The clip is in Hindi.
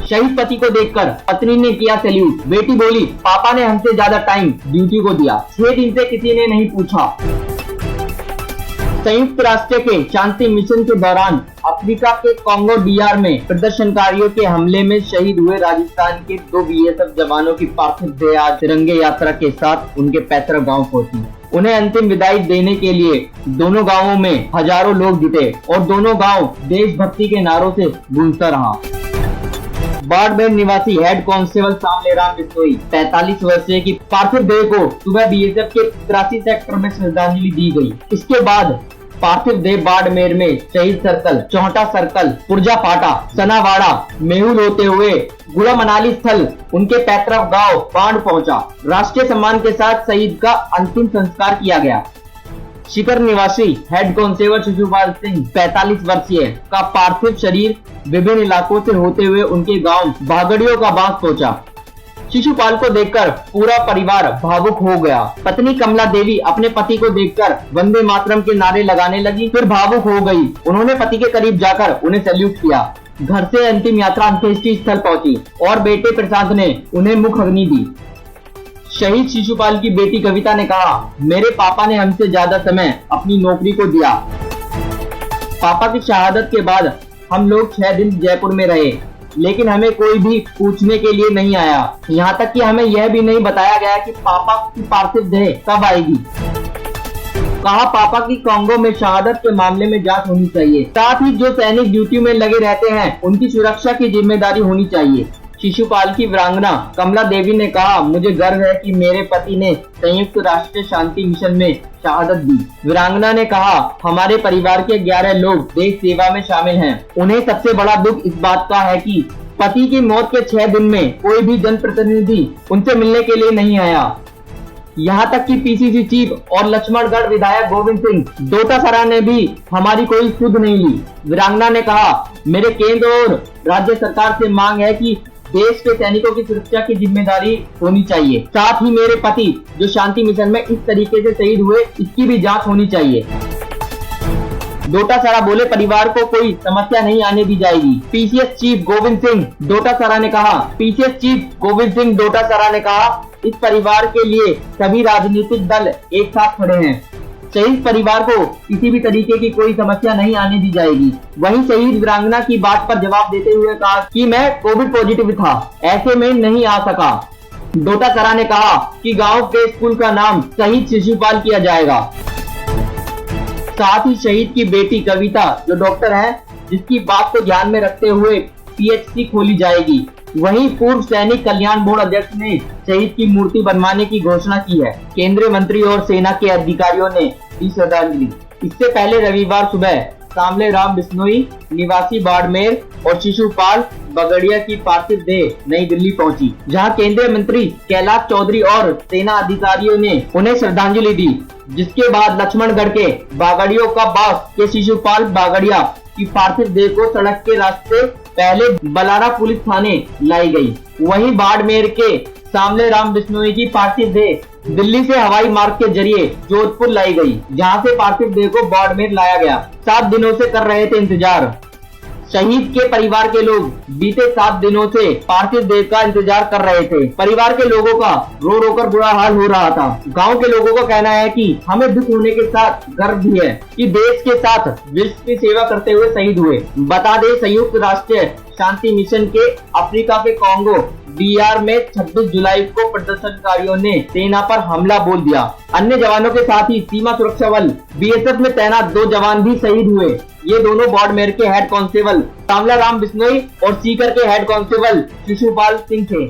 शहीद पति को देखकर पत्नी ने किया सैल्यूट। बेटी बोली, पापा ने हमसे ज्यादा टाइम ड्यूटी को दिया, 6 दिन से किसी ने नहीं पूछा। संयुक्त राष्ट्र के शांति मिशन के दौरान अफ्रीका के कांगो DR में प्रदर्शनकारियों के हमले में शहीद हुए राजस्थान के 2 BSF जवानों की पार्थिव देह आज तिरंगे यात्रा के साथ उनके पैतृक गांव पहुंची। उन्हें अंतिम विदाई देने के लिए दोनों गांवों में हजारों लोग जुटे और दोनों गांव देशभक्ति के नारों से गूंजता रहा। बाड़मेर निवासी हेड कांस्टेबल सामलेराम बिश्नोई 45 वर्षीय की पार्थिव देह को सुबह BSF के 83 सेक्टर में श्रद्धांजलि दी गई। इसके बाद पार्थिव देह बाड़मेर में शहीद सर्कल, चौहटा सर्कल, पुरजा फाटा, सनावाड़ा, मेहुल होते हुए गुड़ा मनाली स्थल उनके पैतृक गांव बांड पहुंचा। राष्ट्रीय सम्मान के साथ शहीद का अंतिम संस्कार किया गया। शिकर निवासी हेड कांस्टेबल शिशुपाल सिंह 45 वर्षीय का पार्थिव शरीर विभिन्न इलाकों से होते हुए उनके गांव बागड़ियों का बाग पहुंचा। शिशुपाल को देखकर पूरा परिवार भावुक हो गया। पत्नी कमला देवी अपने पति को देखकर वंदे मातरम के नारे लगाने लगी, फिर भावुक हो गई। उन्होंने पति के करीब जाकर उन्हें सैल्यूट किया। घर से अंतिम यात्रा अंत्येष्टि स्थल पहुंची और बेटे प्रशांत ने उन्हें मुख अग्नि दी। शहीद शिशुपाल की बेटी कविता ने कहा, मेरे पापा ने हमसे ज्यादा समय अपनी नौकरी को दिया। पापा की शहादत के बाद हम लोग 6 दिन जयपुर में रहे, लेकिन हमें कोई भी पूछने के लिए नहीं आया। यहाँ तक कि हमें यह भी नहीं बताया गया कि पापा की पार्थिव देह कब आएगी। कहा, पापा की कांगो में शहादत के मामले में जांच होनी चाहिए। साथ ही जो सैनिक ड्यूटी में लगे रहते हैं उनकी सुरक्षा की जिम्मेदारी होनी चाहिए। शिशुपाल की वीरांगना कमला देवी ने कहा, मुझे गर्व है कि मेरे पति ने संयुक्त राष्ट्र शांति मिशन में शहादत दी। वीरांगना ने कहा, हमारे परिवार के 11 लोग देश सेवा में शामिल हैं। उन्हें सबसे बड़ा दुख इस बात का है कि पति की मौत के 6 दिन में कोई भी जनप्रतिनिधि उनसे मिलने के लिए नहीं आया। यहाँ तक कि PCC चीफ और लक्ष्मणगढ़ विधायक गोविंद सिंह डोटासरा ने भी हमारी कोई सुध नहीं ली। वीरांगना ने कहा, मेरे केंद्र और राज्य सरकार से मांग है कि देश के सैनिकों की सुरक्षा की जिम्मेदारी होनी चाहिए। साथ ही मेरे पति जो शांति मिशन में इस तरीके से शहीद हुए, इसकी भी जांच होनी चाहिए। डोटासरा बोले, परिवार को कोई समस्या नहीं आने दी जाएगी। PCS चीफ गोविंद सिंह डोटासरा ने कहा, PCS चीफ गोविंद सिंह डोटासरा ने कहा, इस परिवार के लिए सभी राजनीतिक दल एक साथ खड़े हैं। शहीद परिवार को किसी भी तरीके की कोई समस्या नहीं आने दी जाएगी। वहीं शहीद वीरांगना की बात पर जवाब देते हुए कहा कि मैं कोविड पॉजिटिव था, ऐसे में नहीं आ सका। डोटासरा ने कहा कि गांव के स्कूल का नाम शहीद शिशुपाल किया जाएगा। साथ ही शहीद की बेटी कविता जो डॉक्टर है, जिसकी बात को ध्यान में रखते हुए PHC खोली जाएगी। वहीं पूर्व सैनिक कल्याण बोर्ड अध्यक्ष ने शहीद की मूर्ति बनवाने की घोषणा की है। केंद्रीय मंत्री और सेना के अधिकारियों ने दी श्रद्धांजलि। इससे पहले रविवार सुबह सामलेराम बिश्नोई निवासी बाड़मेर और शिशुपाल बगड़िया की पार्थिव देह नई दिल्ली पहुंची, जहां केंद्रीय मंत्री कैलाश चौधरी और सेना अधिकारियों ने उन्हें श्रद्धांजलि दी। जिसके बाद लक्ष्मणगढ़ के बागड़ियों का बाग के शिशुपाल बागड़िया की पार्थिव देह को सड़क के रास्ते पहले बलारा पुलिस थाने लाई गई। वहीं बाड़मेर के सामलेराम बिश्नोई की पार्थिव देह दिल्ली से हवाई मार्ग के जरिए जोधपुर लाई गई, जहां से पार्थिव देह को बाड़मेर लाया गया। 7 दिनों से कर रहे थे इंतजार। शहीद के परिवार के लोग बीते 7 दिनों से पार्थिव देह का इंतजार कर रहे थे। परिवार के लोगों का रो रो कर बुरा हाल हो रहा था। गांव के लोगों का कहना है कि हमें दुख होने के साथ गर्व भी है कि देश के साथ विश्व की सेवा करते हुए शहीद हुए। बता दें, संयुक्त राष्ट्र शांति मिशन के अफ्रीका के कांगो DR में 26 जुलाई को प्रदर्शनकारियों ने सेना पर हमला बोल दिया। अन्य जवानों के साथ ही सीमा सुरक्षा बल BSF में तैनात 2 जवान भी शहीद हुए। ये दोनों बाड़मेर के हेड कांस्टेबल सामलेराम बिश्नोई और सीकर के हेड कांस्टेबल शिशुपाल सिंह थे।